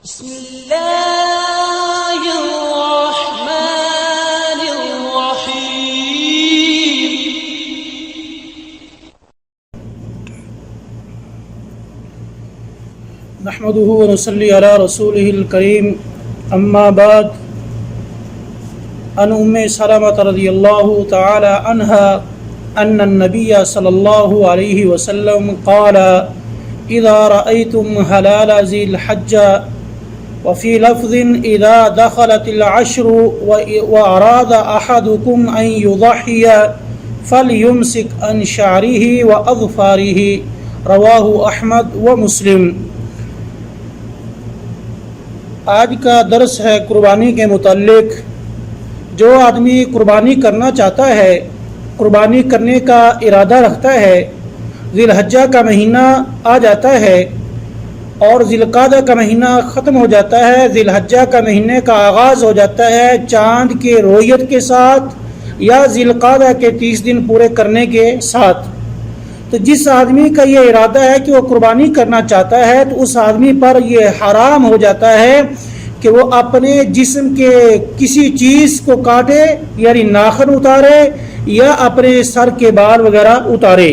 بسم الله الرحمن الرحيم. نحمده ونصلي على رسوله الكريم. اما بعد، عن ام سلمة رضی اللہ تعالی عنہا ان النبي صلی اللہ علیہ وسلم قال اذا رأيتم هلال ذي الحجة وفي لفظ اذا دخلت العشر واراد احدكم ان يضحي فليمسك عن شعره واظفاره رواہ احمد و مسلم. آج کا درس ہے قربانی کے متعلق. جو آدمی قربانی کرنا چاہتا ہے، قربانی کرنے کا ارادہ رکھتا ہے، ذی الحجہ کا مہینہ آ جاتا ہے اور ذی القعدہ کا مہینہ ختم ہو جاتا ہے، ذی الحجہ کا مہینے کا آغاز ہو جاتا ہے چاند کے رویت کے ساتھ یا ذی القعدہ کے 30 دن پورے کرنے کے ساتھ. تو جس آدمی کا یہ ارادہ ہے کہ وہ قربانی کرنا چاہتا ہے تو اس آدمی پر یہ حرام ہو جاتا ہے کہ وہ اپنے جسم کے کسی چیز کو کاٹے، یعنی ناخن اتارے یا اپنے سر کے بال وغیرہ اتارے.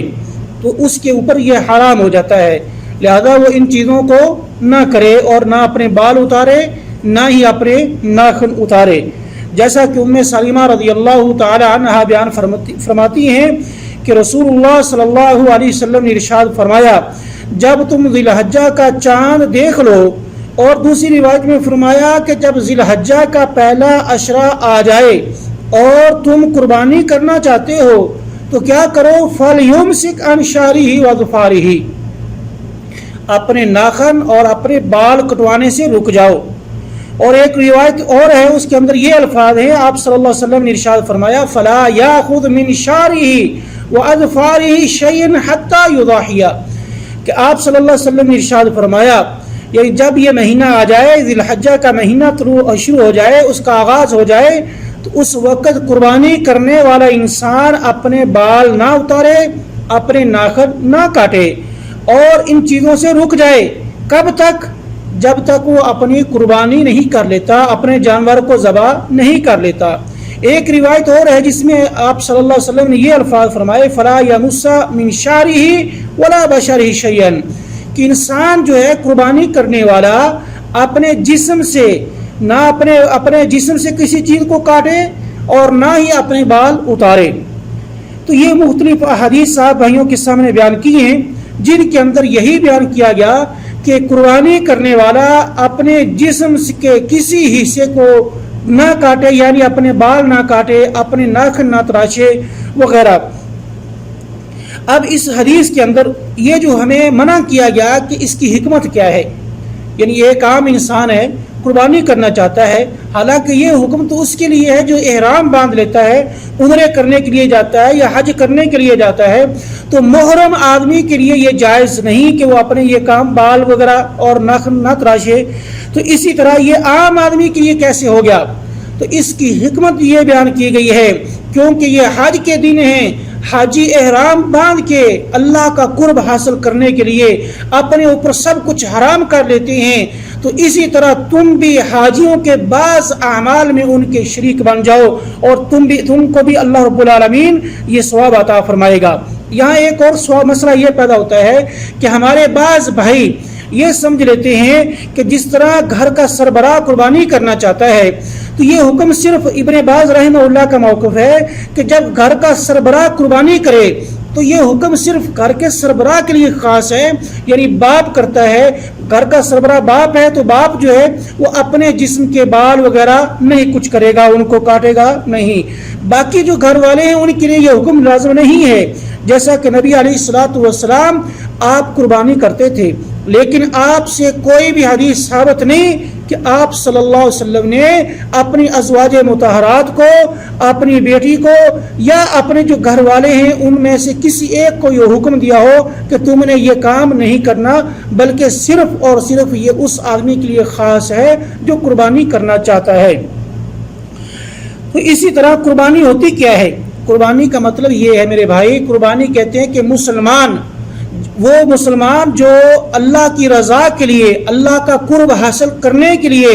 تو اس کے اوپر یہ حرام ہو جاتا ہے، لہذا وہ ان چیزوں کو نہ کرے اور نہ اپنے بال اتارے نہ ہی اپنے ناخن اتارے. جیسا کہ ام سلمہ رضی اللہ تعالی عنہا بیان فرماتی ہیں کہ رسول اللہ صلی اللہ علیہ وسلم نے ارشاد فرمایا، جب تم ذی الحجہ کا چاند دیکھ لو، اور دوسری روایت میں فرمایا کہ جب ذی الحجہ کا پہلا عشرہ آ جائے اور تم قربانی کرنا چاہتے ہو تو کیا کرو؟ فَلْيُمْسِكْ عَنْ شَعْرِهِ وَأَظْفَارِهِ، اپنے ناخن اور اپنے بال کٹوانے سے رک جاؤ. اور ایک روایت اور ہے، اس کے اندر یہ الفاظ ہیں، آپ صلی اللہ علیہ وسلم نے ارشاد فرمایا فَلَا يَأْخُذْ مِنْ شَعْرِهِ وَأَظْفَارِهِ شَيْئًا حَتَّى يُضَحِّيَ، کہ آپ صلی اللہ علیہ وسلم نے ارشاد فرمایا یعنی جب یہ مہینہ آ جائے، ذی الحجہ کا مہینہ شروع ہو جائے، اس کا آغاز ہو جائے، تو اس وقت قربانی کرنے والا انسان اپنے بال نہ اتارے، اپنے ناخن نہ کاٹے اور ان چیزوں سے رک جائے. کب تک؟ جب تک وہ اپنی قربانی نہیں کر لیتا، اپنے جانور کو ذبح نہیں کر لیتا. ایک روایت اور ہے جس میں آپ صلی اللہ علیہ وسلم نے یہ الفاظ فرمائے فَلَا يَمُسَّ مِنْ شَعْرِهِ وَلَا بَشَرِهِ شَيْئًا، کہ انسان جو ہے قربانی کرنے والا اپنے جسم سے نہ اپنے جسم سے کسی چیز کو کاٹے اور نہ ہی اپنے بال اتارے. تو یہ مختلف احادیث صاحب بھائیوں کے سامنے بیان کی ہیں جن کے اندر یہی بیان کیا گیا کہ قربانی کرنے والا اپنے جسم کے کسی حصے کو نہ کاٹے، یعنی اپنے بال نہ کاٹے، اپنے ناخن نہ تراشے وغیرہ. اب اس حدیث کے اندر یہ جو ہمیں منع کیا گیا کہ اس کی حکمت کیا ہے، یعنی ایک عام انسان ہے قربانی کرنا چاہتا ہے، حالانکہ یہ حکم تو اس کے لیے ہے جو احرام باندھ لیتا ہے، عمرے کرنے کے لیے جاتا ہے یا حج کرنے کے لیے جاتا ہے. تو محرم آدمی کے لیے یہ جائز نہیں کہ وہ اپنے یہ کام بال وغیرہ اور ناخن نہ تراشے. تو اسی طرح یہ عام آدمی کے لیے کیسے ہو گیا؟ تو اس کی حکمت یہ بیان کی گئی ہے کیونکہ یہ حج کے دن ہیں، حاجی احرام باندھ کے اللہ کا قرب حاصل کرنے کے لیے اپنے اوپر سب کچھ حرام کر لیتے ہیں. تو اسی طرح تم بھی حاجیوں کے بعض اعمال میں ان کے شریک بن جاؤ اور تم کو بھی اللہ رب العالمین یہ ثواب عطا فرمائے گا. یہاں ایک اور مسئلہ یہ پیدا ہوتا ہے کہ ہمارے بعض بھائی یہ سمجھ لیتے ہیں کہ جس طرح گھر کا سربراہ قربانی کرنا چاہتا ہے تو یہ حکم صرف ابن باز رحمہ اللہ کا موقف ہے کہ جب گھر کا سربراہ قربانی کرے تو یہ حکم صرف گھر کے سربراہ کے لیے خاص ہے، یعنی باپ کرتا ہے، گھر کا سربراہ باپ ہے تو باپ جو ہے وہ اپنے جسم کے بال وغیرہ نہیں کچھ کرے گا، ان کو کاٹے گا نہیں. باقی جو گھر والے ہیں ان کے لیے یہ حکم لازم نہیں ہے. جیسا کہ نبی علیہ الصلوۃ والسلام آپ قربانی کرتے تھے، لیکن آپ سے کوئی بھی حدیث ثابت نہیں کہ آپ صلی اللہ علیہ وسلم نے اپنی ازواج مطہرات کو، اپنی بیٹی کو یا اپنے جو گھر والے ہیں ان میں سے کسی ایک کو یہ حکم دیا ہو کہ تم نے یہ کام نہیں کرنا، بلکہ صرف اور صرف یہ اس آدمی کے لیے خاص ہے جو قربانی کرنا چاہتا ہے. تو اسی طرح قربانی ہوتی کیا ہے؟ قربانی کا مطلب یہ ہے میرے بھائی، قربانی کہتے ہیں کہ مسلمان وہ مسلمان جو اللہ کی رضا کے لیے، اللہ کا قرب حاصل کرنے کے لیے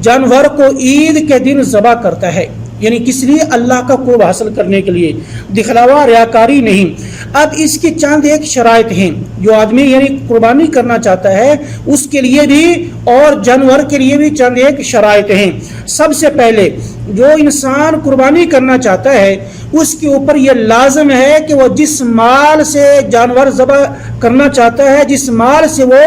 جانور کو عید کے دن ذبح کرتا ہے، یعنی کس لیے؟ اللہ کا قرب حاصل کرنے کے لیے، دکھلاوا ریاکاری نہیں۔ اب اس کی چند ایک شرائط ہیں، جو آدمی یعنی قربانی کرنا چاہتا ہے اس کے لیے بھی اور جانور کے لیے بھی چند ایک شرائط ہیں۔ سب سے پہلے جو انسان قربانی کرنا چاہتا ہے اس کے اوپر یہ لازم ہے کہ وہ جس مال سے جانور ذبح کرنا چاہتا ہے، جس مال سے وہ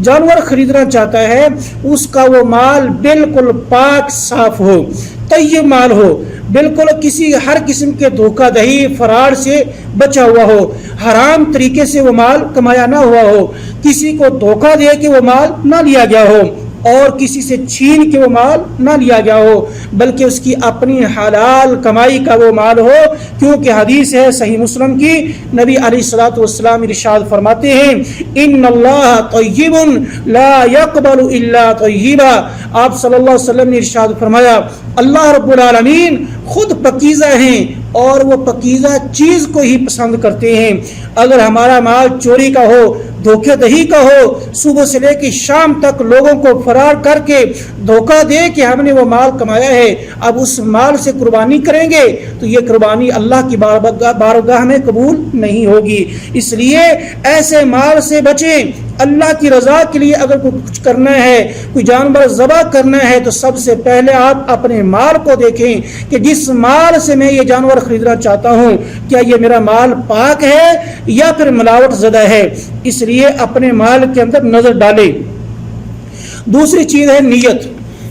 جانور خریدنا چاہتا ہے، اس کا وہ مال بالکل پاک صاف ہو، طیب مال ہو، بالکل کسی ہر قسم کے دھوکہ دہی فرار سے بچا ہوا ہو، حرام طریقے سے وہ مال کمایا نہ ہوا ہو، کسی کو دھوکہ دے کے وہ مال نہ لیا گیا ہو اور کسی سے چھین کے وہ مال نہ لیا گیا ہو، بلکہ اس کی اپنی حلال کمائی کا وہ مال ہو، کیونکہ حدیث ہے صحیح مسلم کی، نبی علیہ الصلوۃ والسلام ارشاد فرماتے ہیں ان اللہ طیب لا یقبل الا طیبا۔ آپ صلی اللہ علیہ وسلم نے ارشاد فرمایا اللہ رب العالمین خود پاکیزہ ہیں اور وہ پاکیزہ چیز کو ہی پسند کرتے ہیں۔ اگر ہمارا مال چوری کا ہو، دھوکے دہی کا ہو، صبح سے لے کے شام تک لوگوں کو فرار کر کے دھوکہ دے کہ ہم نے وہ مال کمایا ہے، اب اس مال سے قربانی کریں گے تو یہ قربانی اللہ کی بارگاہ میں قبول نہیں ہوگی۔ اس لیے ایسے مال سے بچیں۔ اللہ کی رضا کے لیے اگر کچھ کرنا ہے، کوئی جانور ذبح کرنا ہے، تو سب سے پہلے آپ اپنے مال کو دیکھیں کہ جس مال سے میں یہ جانور خریدنا چاہتا ہوں کیا یہ میرا مال پاک ہے یا پھر ملاوٹ زدہ ہے، اس لیے اپنے مال کے اندر نظر ڈالیں۔ دوسری چیز ہے نیت،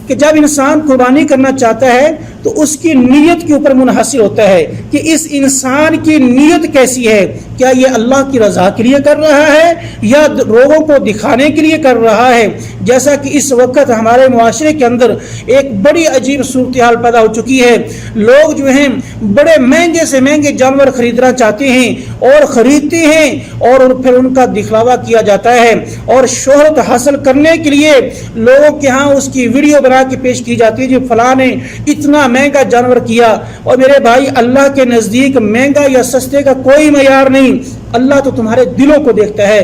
کہ جب انسان قربانی کرنا چاہتا ہے تو اس کی نیت کے اوپر منحصر ہوتا ہے کہ اس انسان کی نیت کیسی ہے، کیا یہ اللہ کی رضا کے لیے کر رہا ہے یا لوگوں کو دکھانے کے لیے کر رہا ہے۔ جیسا کہ اس وقت ہمارے معاشرے کے اندر ایک بڑی عجیب صورتحال پیدا ہو چکی ہے، لوگ جو ہیں بڑے مہنگے سے مہنگے جانور خریدنا چاہتے ہیں اور خریدتے ہیں اور پھر ان کا دکھلاوا کیا جاتا ہے اور شہرت حاصل کرنے کے لیے لوگوں کے ہاں اس کی ویڈیو بنا کے پیش کی جاتی ہے، جو فلاں نے اتنا مہنگا جانور کیا۔ اور میرے بھائی اللہ کے نزدیک مہنگا یا سستے کا کوئی معیار نہیں، اللہ تو تمہارے دلوں کو دیکھتا ہے۔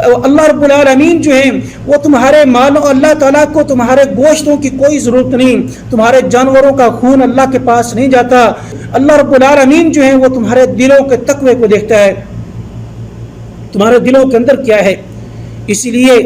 اللہ رب العالمین جو ہیں وہ تمہارے مالوں، اللہ تعالیٰ کو تمہارے گوشتوں کی کوئی ضرورت نہیں، تمہارے جانوروں کا خون اللہ کے پاس نہیں جاتا۔ اللہ رب العالمین جو ہیں وہ تمہارے دلوں کے تقوی کو دیکھتا ہے، تمہارے دلوں کے اندر کیا ہے۔ اسی لیے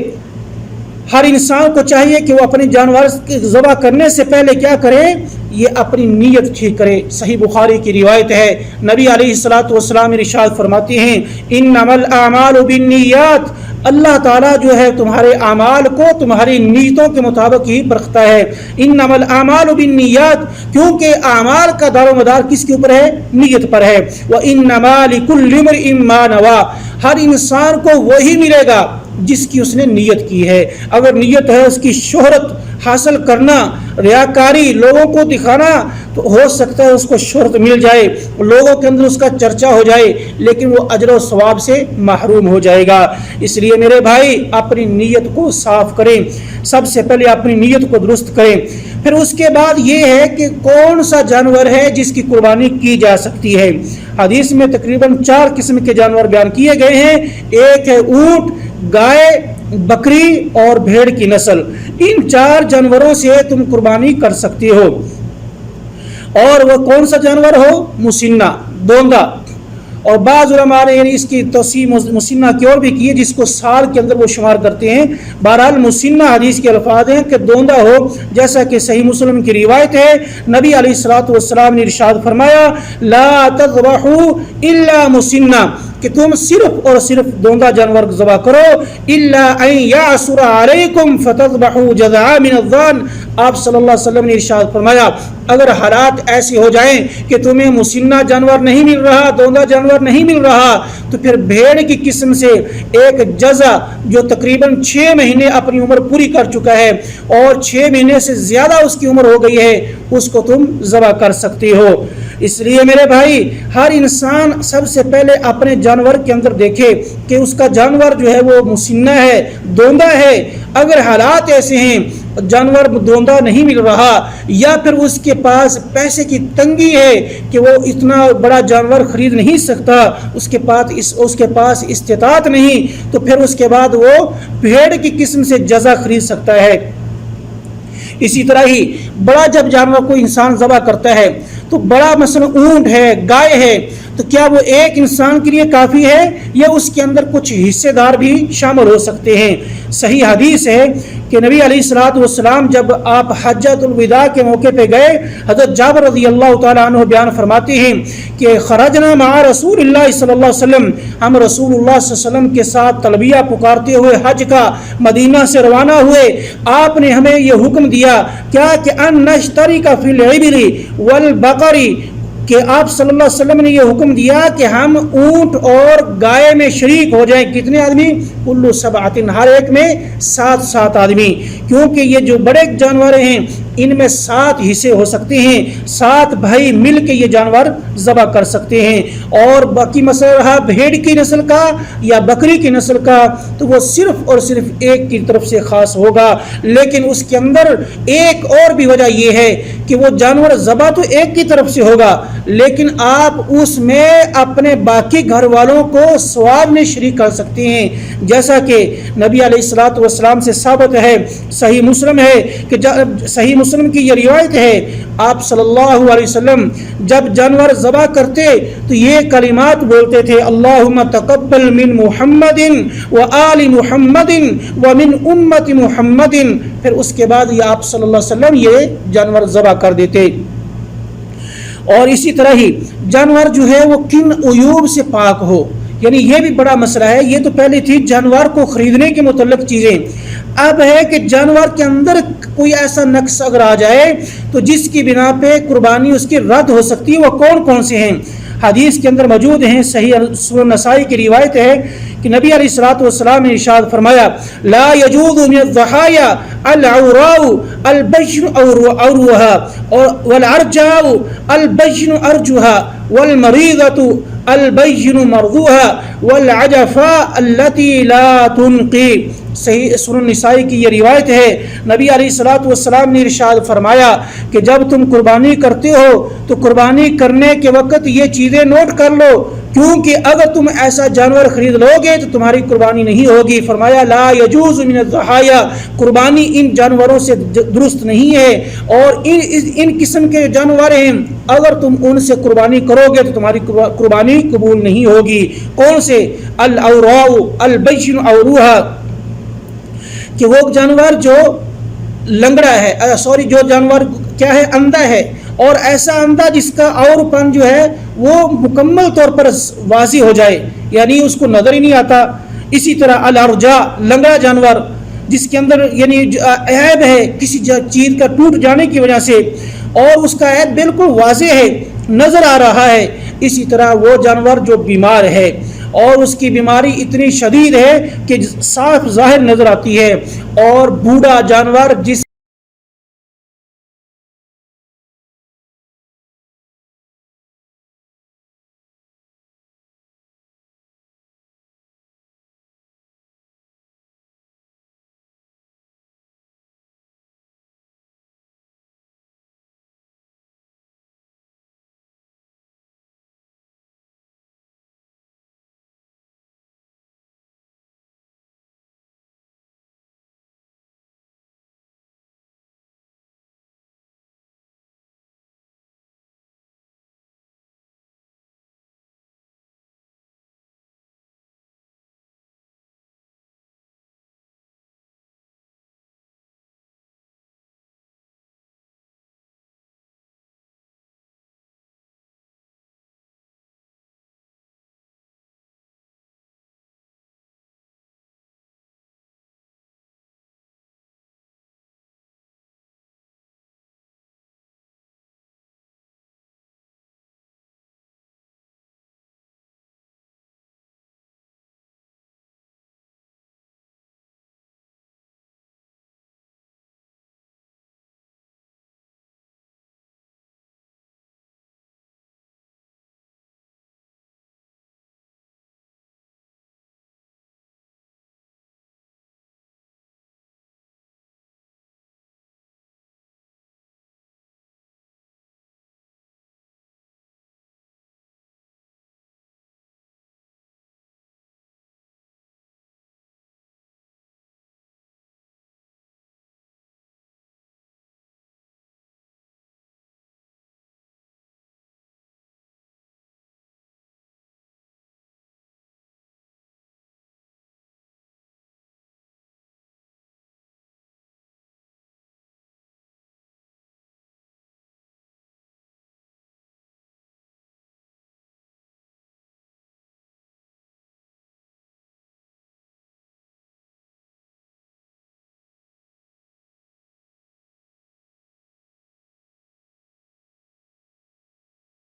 ہر انسان کو چاہیے کہ وہ اپنے جانور ذبح کرنے سے پہلے کیا کرے، یہ اپنی نیت ٹھیک کرے۔ صحیح بخاری کی روایت ہے، نبی علیہ الصلوۃ والسلام ارشاد فرماتے ہیں انما الاعمال بالنیات، اللہ تعالیٰ جو ہے تمہارے اعمال کو تمہاری نیتوں کے مطابق ہی پرکھتا ہے۔ انما الاعمال بالنیات، کیونکہ اعمال کا دار و مدار کس کے اوپر ہے؟ نیت پر ہے۔ وانما لکل امرئ ما نوى، ہر انسان کو وہی ملے گا جس کی اس نے نیت کی ہے۔ اگر نیت ہے اس کی شہرت حاصل کرنا، ریاکاری، لوگوں کو دکھانا، تو ہو سکتا ہے اس کو شہرت مل جائے، لوگوں کے اندر اس کا چرچا ہو جائے، لیکن وہ اجر و ثواب سے محروم ہو جائے گا۔ اس لیے میرے بھائی اپنی نیت کو صاف کریں، سب سے پہلے اپنی نیت کو درست کریں۔ پھر اس کے بعد یہ ہے کہ کون سا جانور ہے جس کی قربانی کی جا سکتی ہے۔ حدیث میں تقریباً 4 قسم کے جانور بیان کیے گئے ہیں۔ ایک ہے اونٹ، گائے، بکری اور بھیڑ کی نسل۔ ان 4 جانوروں سے تم قربانی کر سکتے ہو۔ اور وہ کون سا جانور ہو؟ مسنہ، دوندا۔ اور بعض علماء نے یعنی اس کی توسیع مسنہ کی اور بھی کی ہے، جس کو سال کے اندر وہ شمار کرتے ہیں۔ بہرحال مسنہ حدیث کے الفاظ ہیں کہ دوندا ہو، جیسا کہ صحیح مسلم کی روایت ہے، نبی علیہ الصلوۃ والسلام نے ارشاد فرمایا لا تذبحوا الا مسنہ، کہ تم صرف اور صرف دوندا جانور ذبح کرو، الا ان یعثر علیکم فتذبحوا جذعا من الضان۔ آپ صلی اللہ علیہ وسلم نے ارشاد فرمایا اگر حالات ایسے ہو جائیں کہ تمہیں مسنہ جانور نہیں مل رہا، دوندا جانور نہیں مل رہا، تو پھر بھیڑ کی قسم سے ایک جزع جو تقریباً 6 مہینے اپنی عمر پوری کر چکا ہے اور 6 مہینے سے زیادہ اس کی عمر ہو گئی ہے، اس کو تم ذبح کر سکتے ہو۔ اس لیے میرے بھائی ہر انسان سب سے پہلے اپنے جانور کے اندر دیکھے کہ اس کا جانور جو ہے وہ مسنہ ہے، دوندا ہے۔ اگر حالات ایسے ہیں جانور دوندا نہیں مل رہا، یا پھر اس کے پاس پیسے کی تنگی ہے کہ وہ اتنا بڑا جانور خرید نہیں سکتا، اس کے پاس استطاعت نہیں، تو پھر اس کے بعد وہ بھیڑ کی قسم سے جزا خرید سکتا ہے۔ اسی طرح ہی بڑا جب جانور کو انسان ذبح کرتا ہے تو بڑا مثلا اونٹ ہے، گائے ہے، تو کیا وہ ایک انسان کے لیے کافی ہے یا اس کے اندر کچھ حصے دار بھی شامل ہو سکتے ہیں؟ صحیح حدیث ہے کہ نبی علیہ الصلوۃ والسلام جب آپ حجۃ الوداع کے موقع پہ گئے، حضرت جابر رضی اللہ تعالیٰ عنہ بیان فرماتے ہیں کہ خرجنا مع رسول اللہ صلی اللہ علیہ وسلم، ہم رسول اللہ صلی اللہ علیہ وسلم کے ساتھ تلبیہ پکارتے ہوئے حج کا مدینہ سے روانہ ہوئے۔ آپ نے ہمیں یہ حکم دیا کیا کہ ان نشترک فی الابل والبقر، کہ آپ صلی اللہ علیہ وسلم نے یہ حکم دیا کہ ہم اونٹ اور گائے میں شریک ہو جائیں۔ کتنے آدمی؟ کل سبعۃ، ہر ایک میں 7 آدمی، کیونکہ یہ جو بڑے جانور ہیں ان میں 7 حصے ہو سکتے ہیں، 7 بھائی مل کے یہ جانور ذبح کر سکتے ہیں۔ اور باقی مسئلہ رہا بھیڑ کی نسل کا یا بکری کی نسل کا، تو وہ صرف اور صرف ایک کی طرف سے خاص ہوگا، لیکن اس کے اندر ایک اور بھی وجہ یہ ہے کہ وہ جانور ذبح تو ایک کی طرف سے ہوگا، لیکن آپ اس میں اپنے باقی گھر والوں کو ثواب میں شریک کر سکتے ہیں، جیسا کہ نبی علیہ الصلوۃ والسلام سے ثابت ہے، صحیح مسلم ہے کہ صحیح مسلم کی یہ روایت ہے، آپ صلی اللہ علیہ وسلم جب جانور ذبح کرتے تو یہ کلمات بولتے تھے، اللہم تقبل من محمد و آل محمد و من امت محمد، پھر اس کے بعد یہ آپ صلی اللہ علیہ وسلم یہ جانور ذبح کر دیتے۔ اور اسی طرح ہی جانور جو ہے وہ کن عیوب سے پاک ہو، یعنی یہ بھی بڑا مسئلہ ہے۔ یہ تو پہلے تھی جانور کو خریدنے کے متعلق چیزیں، اب ہے کہ جانور کے اندر کوئی ایسا نقص اگر آ جائے تو جس کی بنا پہ قربانی اس کی رد ہو سکتی ہے، وہ کون کون سے ہیں؟ حدیث کے اندر موجود ہیں، صحیح سنن نسائی کی روایت ہے کہ نبی علیہ الصلوۃ والسلام نے ارشاد فرمایا، لا يجوز من الضحايا العوراء البين عورها والعرجاء البين عرجها والمريضة البين مرضوها والعجفاء التي لا تنقي۔ صحیح سنن نسائی کی یہ روایت ہے، نبی علیہ الصلوۃ والسلام نے ارشاد فرمایا کہ جب تم قربانی کرتے ہو تو قربانی کرنے کے وقت یہ چیزیں نوٹ کر لو، کیونکہ اگر تم ایسا جانور خرید لو گے تو تمہاری قربانی نہیں ہوگی۔ فرمایا لا یجوز من الضحایا، قربانی ان جانوروں سے درست نہیں ہے، اور ان قسم کے جانور ہیں اگر تم ان سے قربانی کرو گے تو تمہاری قربانی قبول نہیں ہوگی۔ کون سے؟ العوراء البین عورها، کہ وہ جانور جو لنگڑا ہے، جو جانور کیا ہے؟ اندھا ہے، اور ایسا اندھا جس کا اور پن جو ہے وہ مکمل طور پر واضح ہو جائے، یعنی اس کو نظر ہی نہیں آتا۔ اسی طرح الارجا، لنگڑا جانور جس کے اندر یعنی عیب ہے کسی چیز کا ٹوٹ جانے کی وجہ سے، اور اس کا عیب بالکل واضح ہے، نظر آ رہا ہے۔ اسی طرح وہ جانور جو بیمار ہے اور اس کی بیماری اتنی شدید ہے کہ صاف ظاہر نظر آتی ہے، اور بوڑھا جانور جس